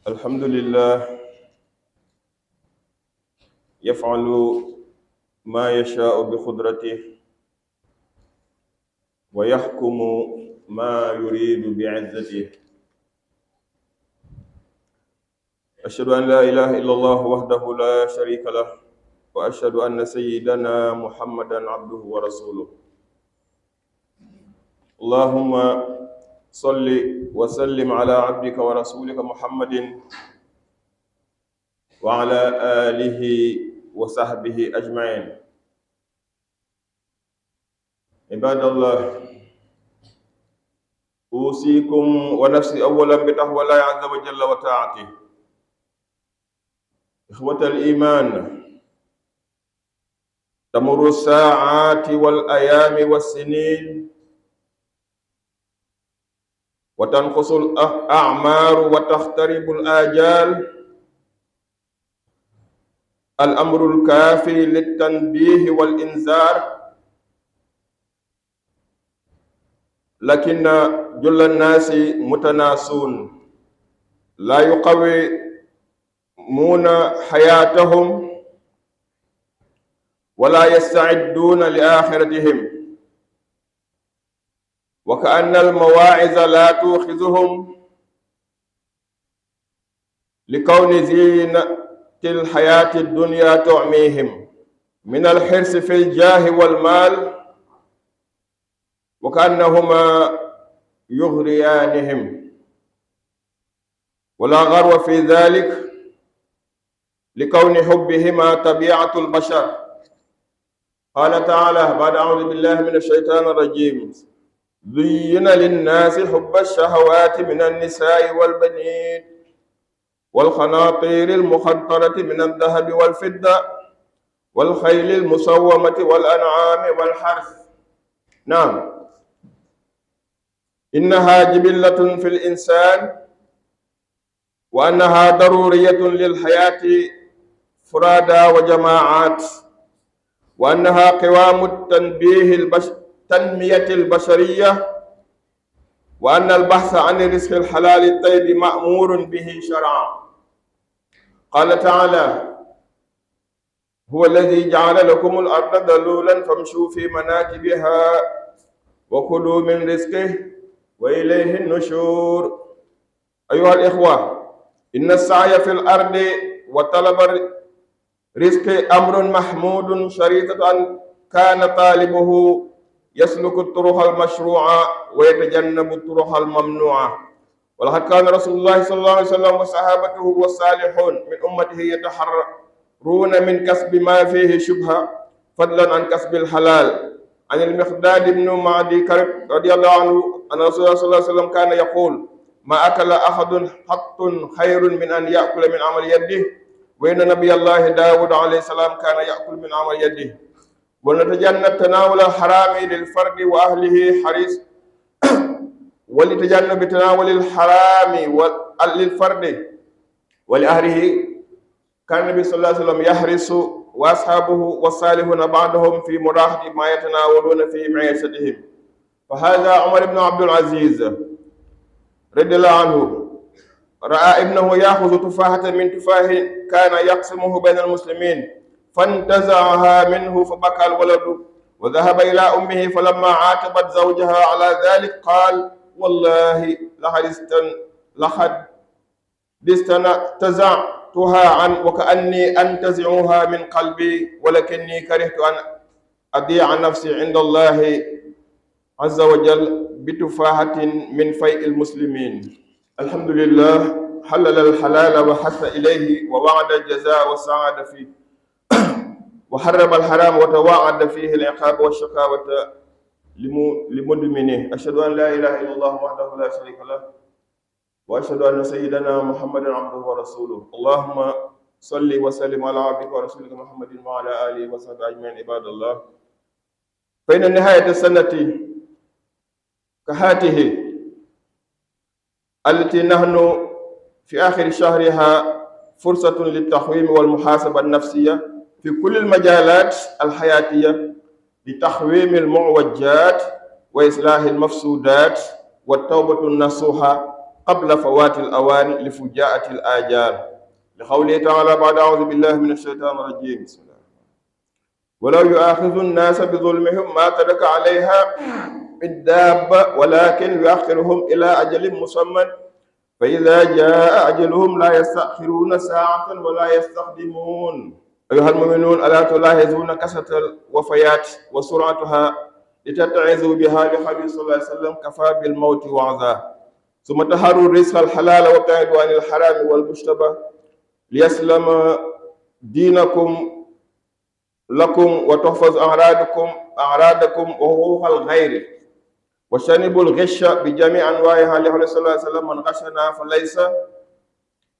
الحمد لله يفعل ما يشاء بقدرته ويحكم ما يريد بعزته. أشهد أن لا إله إلا الله وحده لا شريك له وأشهد أن سيدنا محمدا عبده ورسوله. اللهم صل وسلم على عبدك ورسولك محمد وعلى آله وصحبه أجمعين. عباد الله، أوصيكم ونفسي أولا بتقوى الله عز وجل وطاعته. إخوة الإيمان، تمر الساعات والأيام والسنين وتنقص الأعمار وتقترب الآجال. الأمر الكافي للتنبيه والإنذار، لكن جل الناس متناسون لا يقومون حياتهم ولا يستعدون لآخرتهم، وكأن المواعظ لا تؤخذهم لكون زينة الحياة الدنيا تعميهم من الحرص في الجاه والمال، وكأنهما يغريانهم، ولا غرو في ذلك لكون حبهما طبيعة البشر. قال تعالى بعد أعوذ بالله من الشيطان الرجيم: زين للناس حب الشهوات من النساء والبنين والقناطير المقنطرة من الذهب والفضة والخيل المسومة والأنعام والحرث. نعم، إنها جبلة في الإنسان، وأنها ضرورية للحياة فرادى وجماعات، وأنها قوام التنمية البشرية، وأن البحث عن الرزق الحلال الطيب مأمور به شرعا. قال تعالى: هو الذي جعل لكم الأرض ذلولا فامشوا في مناكبها وكلوا من رزقه وإليه النشور. أيها الإخوة، إن السعي في الأرض وطلب الرزق أمر محمود شريطة أن كان طالبه يسلك الطرق المشروعة ويتجنب الطرق الممنوعة. ولقد كان رسول الله صلى الله عليه وسلم وصحابته والصالحون من أمته يتحرون من كسب ما فيه شبهة فضلا عن كسب الحلال. عن المقداد بن معدي كرب رضي الله عنه أن رسول الله صلى الله عليه وسلم كان يقول: ما أكل أحد قط خير من أن يأكل من عمل يده، وإن نبي الله داود عليه السلام كان يأكل من عمل يده. ونتجنب تناول الحرام للفرد وأهله حريص ولتجنب تناول الحرام للفرد ولأهله كان النبي صلى الله عليه وسلم يحرص وأصحابه والصالحون بعدهم في مراحة ما يتناولون في معيشتهم. فهذا عمر بن عبد العزيز رضي الله عنه رأى ابنه يأخذ تفاحة من تفاح كان يقسمه بين المسلمين فانتزعها منه، فبكى الولد وذهب إلى أمه، فلما عاتبت زوجها على ذلك قال: والله لقد استنتزعتها عن وكأني أنتزعها من قلبي، ولكني كرهت أن أضيع نفسي عند الله عز وجل بتفاحة من فيء المسلمين. الحمد لله، حلل الحلال وحث إليه ووعد الجزاء والسعادة فيه، وحرم الحرام وتوعد فيه العقاب والشقاوة لمدمنه. أشهد أن لا إله إلا الله وحده لا شريك له وأشهد أن سيدنا محمدا عبده ورسوله. اللهم صل وسلم على عبدك ورسولك محمد وعلى آله وصحبه أجمعين. عباد الله، فإن نهاية السنة كهاته التي نحن في آخر شهرها فرصة للتقويم والمحاسبة النفسية في كل المجالات الحياتية لتقويم المعوجات وإصلاح المفسودات والتوبة النصوحة قبل فوات الأوان لفجاءة الآجال لقوله تعالى بعد أعوذ بالله من الشيطان الرجيم بسم الله ولو يؤاخذ الناس بظلمهم ما ترك عليها الدابة ولكن يؤخرهم إلى أجل مسمى فإذا جاء أجلهم لا يستأخرون ساعة ولا يستقدمون أيها المؤمنون ألا تلاحظون كثرة الوفيات وسرعتها لتتعظوا بها لخبير صلى الله عليه وسلم كفى بالموت وعظا ثم تحروا الرزق الحلال وابتعدوا عن الحرام والمشتبه ليسلم دينكم لكم وتحفظ أعراضكم وحقوق الغير وشنبوا الغش بجميع أنواعها لقوله صلى الله عليه وسلم من غشنا فليس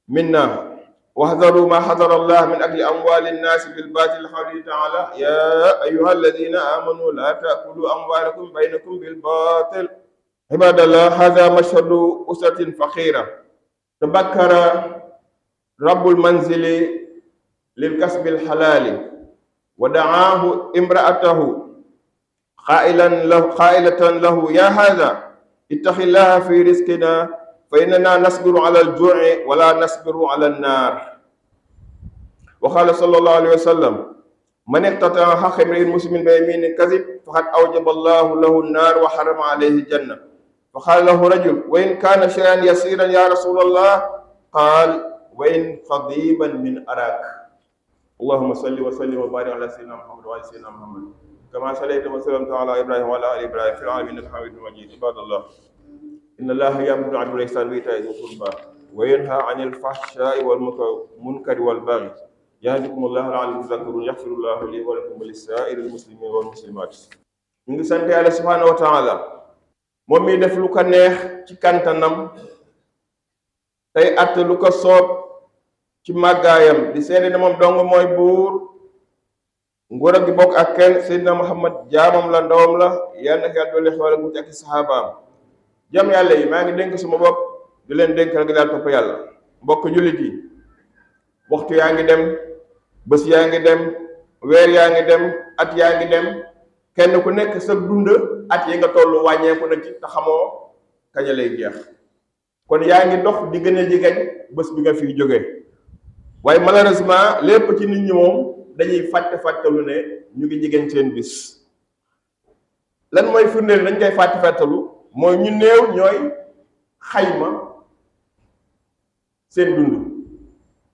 منا واحذروا ما حذر الله من أكل أموال الناس بالباطل لقوله تعالى يا أيها الذين آمنوا لا تأكلوا أموالكم بينكم بالباطل عباد الله هذا مشهد أسرة فقيرة تبكر رب المنزل للكسب الحلال ودعاه امرأته قائلة له يا هذا اتق الله في رزقنا فإننا نصبر على الجوع ولا نصبر على النار وقال صلى الله عليه وسلم من اقتطع حق امرئ مسلم بيمين كذب فقد أوجب الله له النار وحرم عليه الجنة فقال له رجل وإن كان شيئا يسيرا يا رسول الله قال وإن قضيبا من أراك اللهم صل وسلم وبارك على سيدنا محمد وعلى سيدنا محمد كما صليت وسلمت على ابراهيم وعلى ال ابراهيم في العالمين انك حميد مجيد عباد الله ان الله يامر بالعدل والاحسان وايتاء ذي القربى وينهى عن الفحشاء والمنكر والبغي يهديكم الله لعلكم تذكرون يغفر الله لي ولكم ولسائر المسلمين والمسلمات ñu ngi sant Yàlla subhanahu wa taala moom mi def lu ko neex ci kantanam tey att lu ko soob ci màggaayam di seede ne moom dong mooy buur nguuram gi bokk ak kenn Seydina Muhammad jaamam la ndawam la yal na yàlla doole xewal mu ci ak saxaabaam jam yàlla yi maa ngi dénk suma bopp di leen dénk rek daal topp yàlla mbokk jullit yi waxtu yaa ngi dem bés yaa ngi dem weer yaa ngi dem at yaa ngi dem kenn ku nekk sa dund at yi nga toll wàññeeku na ci te xamoo kañ lay jeex kon yaa ngi dox di gën a jigéen bés bi nga fiy jógee waaye malheureusement lépp ci nit ñi moom dañuy fàttalu ne ñu ngi jigéen seen bis lan mooy firndeel dañ koy fàttalu mooy ñu néew ñooy xayma seen dund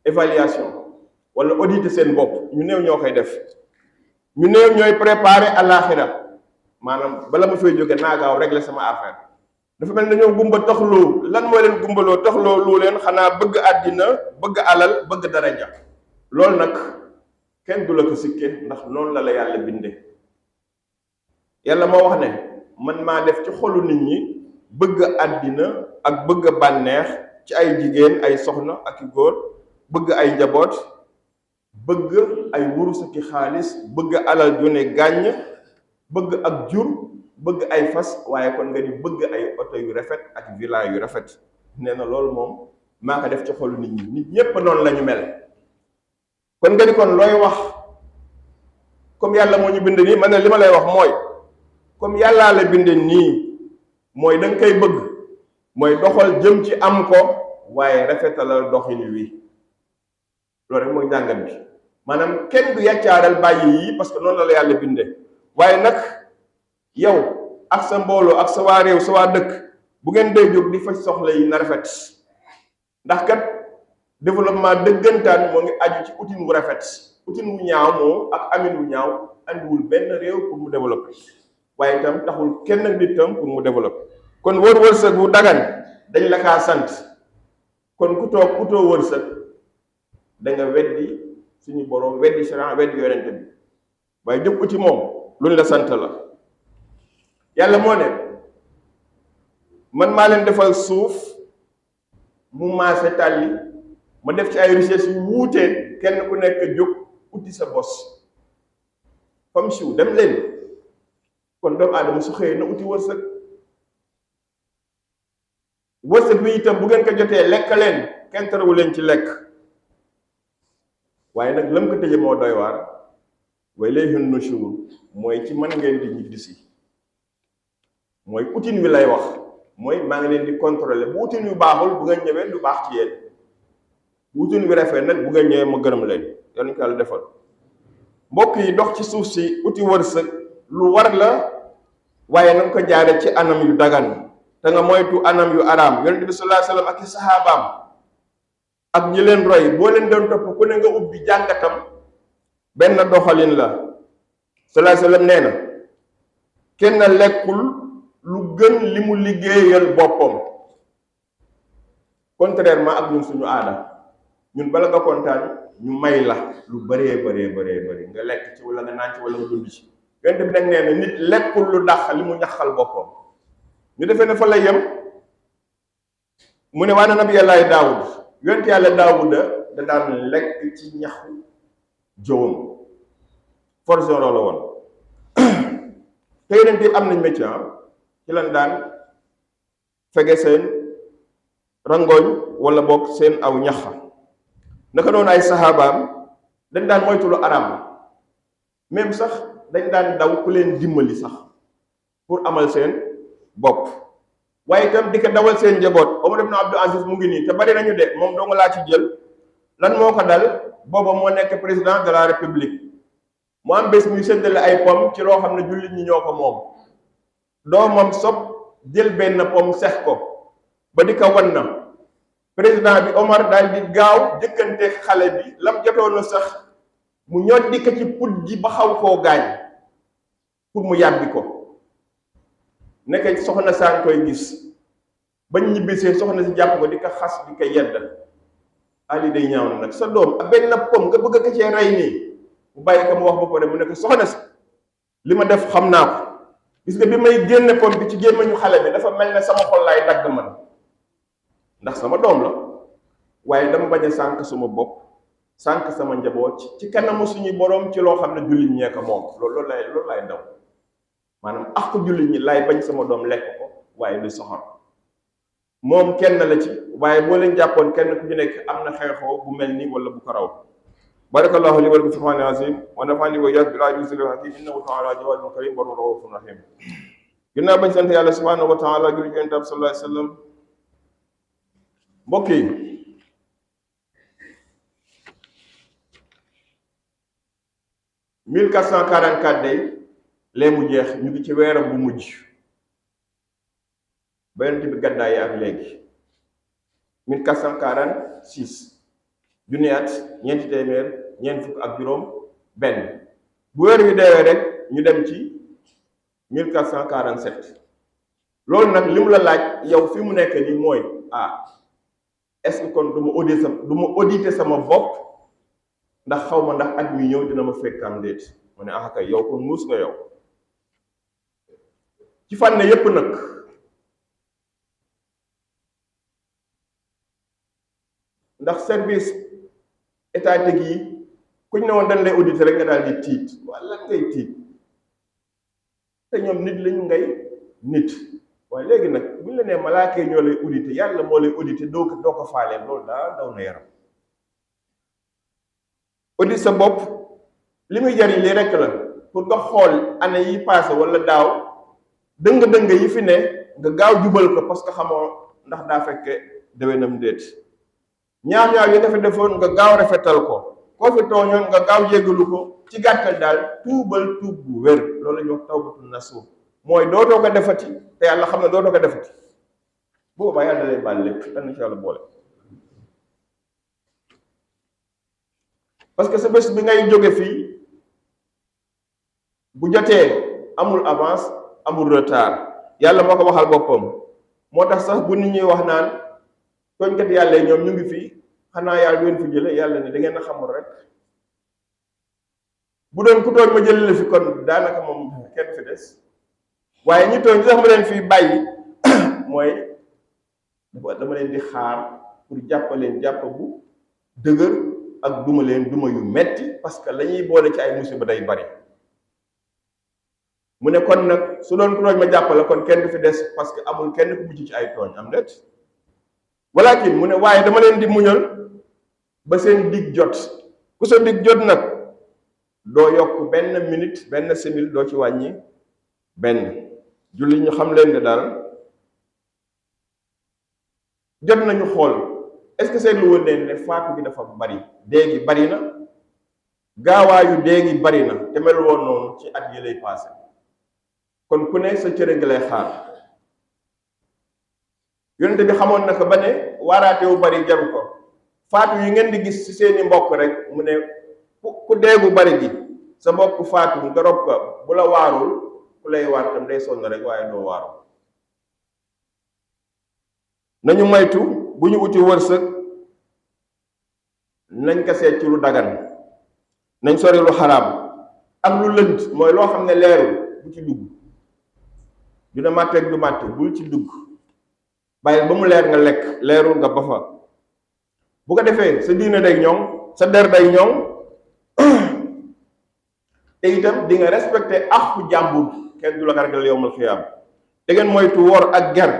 évaluation wala auditer seen bopp ñu néew ñoo koy def ñu néew ñooy préparer àllaaxira maanaam bala ma fay jóge naa gaaw régler sama affaire dafa mel ne dañoo gumba taxloo lan mooy leen gumbaloo taxloo lu leen xanaa bëgg àddina bëgg alal bëgg daraja loolu nag kenn du la ko sikke ndax noonu la la yàlla binde yàlla moo wax ne man maa def ci xolu nit ñi bëgg àddina ak bëgg bànneex ci ay jigéen ay soxna ak i góor bëgg ay njaboot bëgg ay wurus ak i xaalis bëgg alal ju ne gàññ bëgg ak jur bëgg ay fas waaye kon nga di bëgg ay oto yu rafet ak villa yu rafet nee na loolu moom maa ko def ci xolu nit ñi nit ñépp noonu la ñu mel kon nga di kon looy wax comme yàlla moo ñu bind nii man ne li ma lay wax mooy comme yàllaa la binde nii mooy da nga koy bëgg mooy doxal jëm ci am ko waaye rafetalal doxin wi loolu rek mooy njàngat bi maanaam kenn du yaccaaral bàyyi yi parce que noonu la la yàlla binde waaye nag yow ak sa mbooloo ak sa waa réew sa waa dëkk bu ngeen dee jóg di faj soxla yi na rafet ndax kat développement dëggantaan moo ngi aju ci outil bu rafet outil bu ñaaw moom ak amin bu ñaaw andiwul benn réew pour mu développer waaye itam taxul kenn nit tam pour mu développer kon wërsëg bu dagan dañ la kaa sant kon ku toog utoo wërsëg da nga weddi suñu borom weddi sharia weddi yonent bi waaye jëpp uti moom luñ la sant la yàlla moo ne man maa leen defal suuf mu maase tàlli ma def ci ay richesse yu wuute kenn ku nekk jóg uti sa bos comme siw dem leen kon doomu aadama su xëyee na uti wërsëg wërsëg bi itam bu ngeen ko jotee lekk leen kenn tarawu leen ci lekk waaye nag lam ko tëje moo doy waar way lay xën nushur mooy ci mën ngeen di ñibbisi mooy utin wi lay wax mooy maa ngi leen di contrôler bu wutin yu baaxul bu ngeen ñëwee du baax ci yéen, bu wutin wi rafet nag bu ngeen ñëwee ma gërëm leen. yal na ko Yàlla defal. mbokk yi, dox ci suuf si uti wërsëg lu war la, waaye na nga ko jaare ci anam yu dagan te nga moytu anam yu araam. yonent bi sallallahu alayhi wa sallam ak i saxaabaam ak ñi leen roy boo leen doon topp ku ne nga ubbi jàngatam benn doxalin la. sallallahu alayhi wa sallam nee na kenn lekkul lu gën li mu liggéeyal boppam, contrairement ak ñun suñu aada. ñun bala nga kontaan ñu may la lu bëree nga lekk ci wala nga naan ci wala nga dund ci. yonent bi nag nee na nit lekkul lu dàq li mu ñaxal boppam. ñu defee ne fa la yem. mu ne waa na nabi yàllaay Daawud, yonent yàlla Daawuda da daan lekk ci ñaxu jowam, forgeron la woon. te yonent yi am nañ métier ci lan daan fege seen rangooñ wala boog seen aw ñaxa. naka noonu ay saxaabaam dañ daan moytu lu araam, même sax dañ daan daw ku leen dimbali sax pour amal seen bopp, waaye itam di ko dawal seen njaboot. Omar ibn Abdul Aziz mu ngi nii te bari nañu de, moom doo nga laa ci jël. lan moo ko dal? booba moo nekk président de la république, mu am bés muy séddale ay pom ci loo xam ne jullit ñi ñoo ko moom. doomam sob jël benn pom sex ko ba di ko wan na président bi Omar daal di gaaw jëkkante xale bi, lam jotoon na sax mu ñor di ko ci put ji ba xaw koo gaañ pour mu yàbbi ko. nekk soxna saa koy gis bañ ñibbisee soxna si jàpp ko di ko xas di ko yedd. Ali day ñaaw na nag sa doom ak benn pom nga bëgg ko cee rey nii. mu bàyyi ko mu wax ba pare mu ne ko soxna si li ma def xam naa ko, gis nga bi may génne pom bi ci gémmiñu xale bi dafa mel ne sama xol laay dagg man, ndax sama doom la, waaye dama bañ a sànq sama bopp sànq sama njaboot ci kanamu suñu borom ci loo xam ne jullit ñee ko moom. loolu laay daw, maanaam ak jullit ñi laay bañ sama doom lekk ko, waaye du soxor. moom kenn la ci, waaye boo leen jàppoon kenn ku ci nekk am na xeexoo bu mel ni wala bu ko raw. barakallahu li wa lakum fi l-Qur'aanil aziim wa nafa'anii wa iyyaakum bil aayati wa zikril hakiim innahu ta'aalaa jawaadun kariim wa ra'uufun rahiim. ginnaaw bañ sant yàlla subhaanahu wa taala julli ci Yonent bi sallallahu alayhi wa sallam, mbokk yi, mille quatre cent quarante-quatre day lee mu jeex, ñu ngi ci weeram bu mujj ba Yonent bi gàddaay ak léegi 1446 junni at ñeenti téeméer ñeent fukk ak juróom benn. bu weer wi deewee rek ñu dem ci 1447. loolu nag li mu la laaj yow fi mu nekk nii mooy est-ce que kon du ma auditer sama bopp ndax xaw ma ndax at mi ñëw dina ma fekkam déet. mu ne kay yow kon muus nga yow ci fànn yépp nag. ndax service étatique yi kuñ ne woon dañ lay auditer rek nga daal di tiit. wala ngay tiit te ñoom nit lañu ngay nit. waaye léegi nag buñ la nee malaaka yi ñoo lay auditer, yàlla moo lay auditer doo ko faaleen, loolu daal daw na yaram. audit sa bopp li muy jariñ lii rekk la, pour nga xool année yi passé wala daaw dëng-dëng yi fi ne nga gaaw jubal ko parce que xamoo ndax daa fekke déwénam déet. ñaaw yi nga fi defoon nga gaaw rafetal ko, koo fi tooñoon nga gaaw jéggalu ko. ci gàttal daal tuubal tuub bu wér, loolu la ñuy wax tawbatu nasuuh, mooy dootoo ko defati te yàlla xam ne dootoo ko defati. boobaa yàlla lay baal lépp, dana ci yàlla boole. parce que sa bés bi ngay jóge fii bu jotee amul avance amul retard, yàlla moo ko waxal boppam. moo tax sax bu nit ñuy wax naan tooñkat yàlla yi ñoom ñu ngi fii, xanaa yàlla du leen fi jële, yàlla ne da ngeen a xamul rek. bu doon ku tooñ ma jële la fi kon daanaka moom kenn fi des, waaye ñi tooñ sax ma leen fii bàyyi mooy dama leen di xaar pour jàppaleen jàpp bu dëgër ak duma leen duma yu metti, parce que la ñuy boole ci ay musiba day bari. mu ne kon nag su doon ku tooñ ma jàppale kon kenn du fi des, parce que amul kenn ku mucc ci ay tooñ, am det. walakin mu ne waaye dama leen di muñal ba seen dig jot. ku sa dig jot nag doo yokk benn minute benn simil, doo ci wàññi benn. julli ñu xam leen ne daal jot nañu xool est-ce que seetlu woon ne faatu gi dafa bari, dee gi bari na, gaawaayu dee gi bari na te mel woon noonu ci at yi lay passé. kon ku ne sa cëre ngi lay xaar. yonente bi xamoon na ko ba ne waaraate wu bari jaru ko. faatu yi ngeen di gis ci seeni mbokk rek mu ne ku deegu bari gi sa mbokk faatu nga rob ko bu la waarul ku lay waar tam day sonn rek waaye doo waaru. nañu moytu bu ñu uti wërsëg nañ ko seet ci lu dagan, nañ sori lu xaraam. ak lu lënt mooy loo xam ne leerul bu ci dugg. dina màtteeg du màtte bul ci dugg, bàyyi ba mu leer nga lekk, leerul nga ba fa. bu ko defee sa diine day ñoŋ, sa der day ñoŋ te itam di nga respecté àqu jàmbur, kenn du la ko ragal yowmal xiyaam. da ngeen moytu wor ak ger.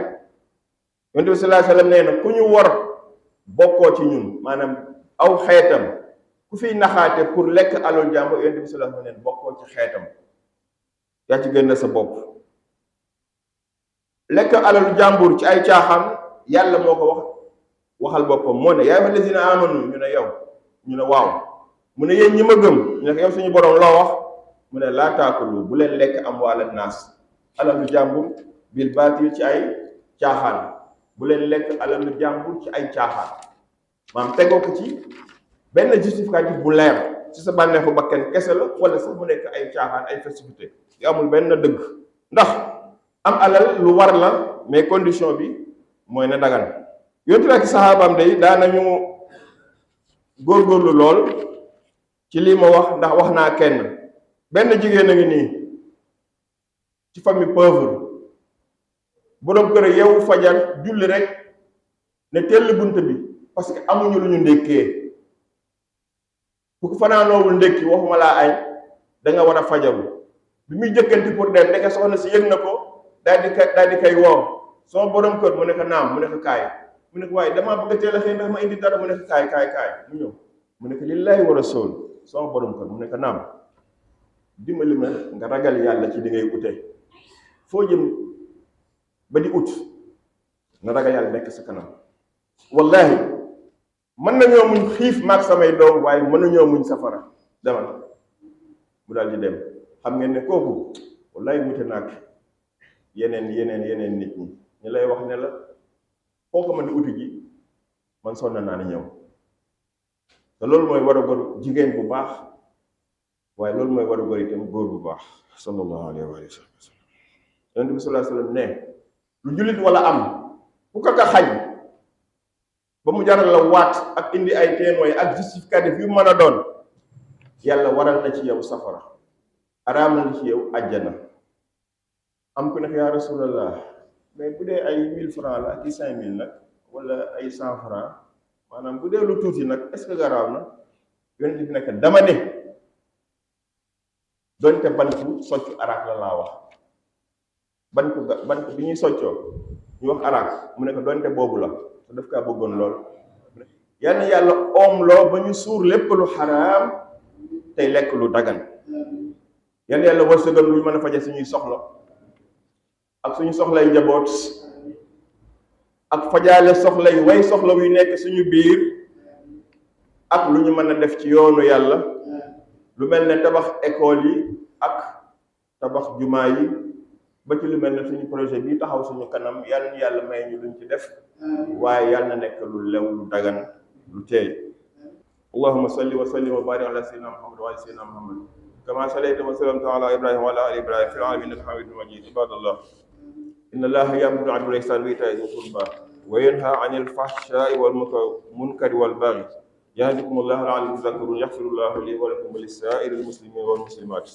yonent bi sallallahu alayhi wa sallam nee na ku ñu wor bokkoo ci ñun, maanaam aw xeetam ku fiy naxaate pour lekk alal jàmbur, yonent bi sallallahu alayhi wa sallam nee bokkoo ci xeetam, yaa ci gën sa bopp. lekk alalu jàmbur ci ay caaxaan yàlla moo ko waxal boppam, moo ne yaa ayyuhal lazina amanu, ñu ne yow, ñu ne waaw, mu ne yéen ñi ma gëm, ñu ne yow suñu borom loo wax, mu ne laa taakulu, bu leen lekk amwaala naas, alalu jàmbur bil baatil ci ay caaxaan. bu leen lekk alalu jàmbur ci ay caaxaan, maam tegoo ko ci benn justificatif bu leer ci sa bànneexu bakkan kese la, wala sax mu nekk ay caaxaan, ay festivité yu amul benn dëgg. ndax am alal lu war la, mais condition bi mooy na dagan. yonent bi ak saxaabaam day daanañu góorgóorlu lool ci lii ma wax, ndax wax naa kenn benn jigéen a ngi nii ci famille pauvre, boroom kër yow fajar julli rek ne tell bunt bi parce que amuñu lu ñu ndékkee. bu ko fanaanoowul ndékki waxuma laa añ, da nga war a fajaru. bi muy jëkkanti pour dem ndeke soxna si yëg na ko, daal di kay woo sama boroom kër, mu ne ko naam, mu ne ko kaay, mu ne ko waaye damaa bëgg a teel a xëy ndax ma indi dara, mu ne ko kaay mu ñëw, mu ne ko lillaahi wa rasuul, sama boroom kër, mu ne ko naam, dimbali ma nga ragal yàlla ci li ngay ute. foo jëm ba di ut, nga ragal yàlla nekk sa kanam. wallahi mën nañoo muñ xiif maag samay doom, waaye mën nañoo muñ safara. demal mu daal di dem. xam ngeen ne kooku wallahi mute naag yeneen nit ñi ñu lay wax ne la foo ko mën di uti ji, man sonn naa ni ñëw. te loolu mooy war a góor jigéen bu baax, waaye loolu mooy war a góor itam góor bu baax. sallallahu alayhi wa sallam. yonent bi sallallahu alayhi wa sallam ne lu jullit wala am ku ko xañ ba mu jaral la waat ak indi ay témoins ak justificatif yu mën a doon, yàlla waral na ci yow safara, araamal na ci yow àjjana. am ku nekk yaa rasulallah, mais bu dee ay 1000 francs la ak 5000 nag, wala ay 100 francs, maanaam bu dee lu tuuti nag, est-ce que garaaw na? yonent bi nekk dama ne doonte bantu soccu araak la laa wax. bant bi ñuy soccoo ñu wax araak, mu ne ko doonte boobu la, te daf kaa bëggoon lool. yal na yàlla oom loo ba ñu suur lépp lu xaraam tey lekk lu dagan. yal na yàlla wërsëgal lu mën a faje suñuy soxla ak suñu soxlay njaboot, ak fajaale soxlay way soxla yu nekk suñu biir, ak lu ñu mën a def ci yoonu yàlla, lu mel ne tabax école yi ak tabax jumaa yi, ba ci lu mel ne suñu projet bii taxaw suñu kanam. yàlla na yàlla may ñu luñ ci def, waaye yàlla na nekk lu lew, lu dagan, lu teey. allahumma salli wa sallim wa barik ala sayyidina muhammad wa ala sayyidina muhammad kama sallayta wa sallamta ala ibrahima wa ala ali ibrahima fil alamin innaka hamidun majid. ibadallah, inna allaha ya'muru bil 'adli wal ihsani wa ita'i dhil qurba wa yanha 'anil fahsha'i wal munkari wal baghi yahdikumullahu la'allakum tadhakkarun. yaghfirullahu li wa lakum wa lis-sa'iril muslimin wal muslimat.